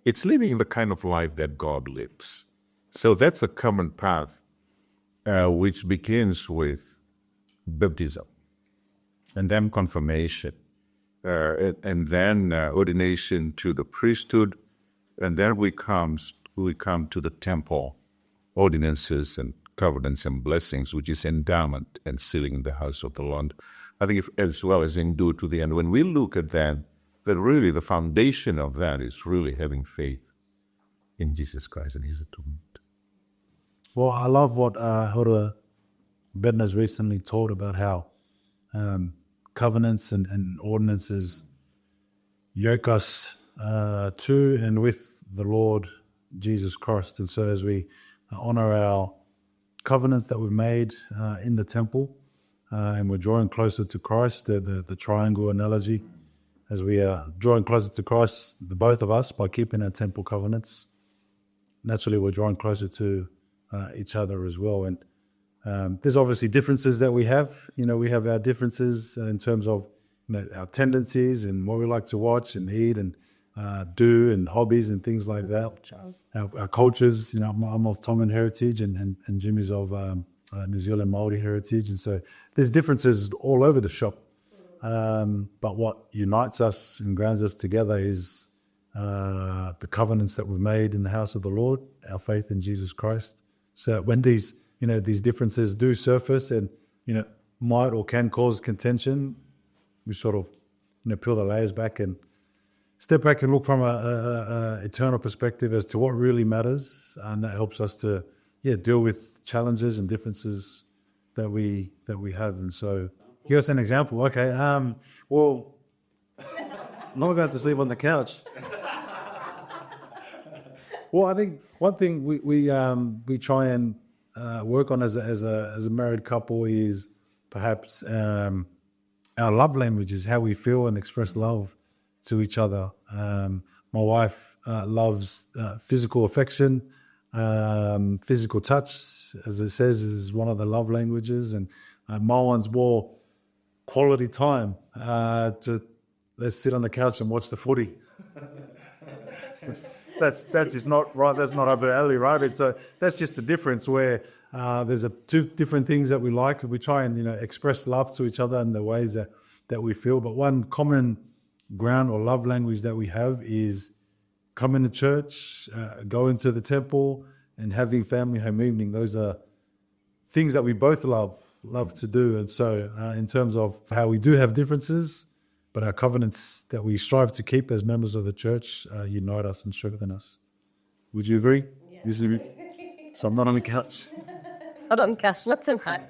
It's living the kind of life that God lives. So that's a common path, which begins with baptism, and then confirmation, and then ordination to the priesthood, and then we come to the temple, ordinances and covenants and blessings, which is endowment and sealing in the house of the Lord. I think as well as endure to the end. When we look at that really the foundation of that is really having faith in Jesus Christ and his atonement. Well, I love what Hora Bedna's recently taught about how covenants and ordinances yoke us to and with the Lord Jesus Christ. And so as we honor our covenants that we've made in the temple, and we're drawing closer to Christ, the triangle analogy, as we are drawing closer to Christ, the both of us, by keeping our temple covenants, naturally we're drawing closer to each other as well. And there's obviously differences that we have. We have our differences in terms of our tendencies and what we like to watch and eat and do and hobbies and things like that. Our cultures, I'm of Tongan heritage and Jimmy's of New Zealand Māori heritage. And so there's differences all over the shop. But what unites us and grounds us together is the covenants that we've made in the house of the Lord, our faith in Jesus Christ. So when these differences do surface and, might or can cause contention, we sort of, peel the layers back and step back and look from a eternal perspective as to what really matters. And that helps us to, deal with challenges and differences that we have. And so, give us an example. Okay, well, I'm not going to sleep on the couch. Well, I think one thing we try and work on as a married couple is perhaps our love languages, how we feel and express love to each other. My wife loves physical affection, physical touch, as it says, is one of the love languages, and my one's more quality time. Let's sit on the couch and watch the footy. That's just not right. That's not up our alley, right? That's just the difference where there's two different things that we like. We try and express love to each other in the ways that we feel. But one common ground or love language that we have is coming to church, going to the temple, and having family home evening. Those are things that we both love to do. And so in terms of how we do have differences, but our covenants that we strive to keep as members of the church unite us and strengthen us. Would you agree? Yeah. So I'm not on the couch. Not on the couch, not tonight.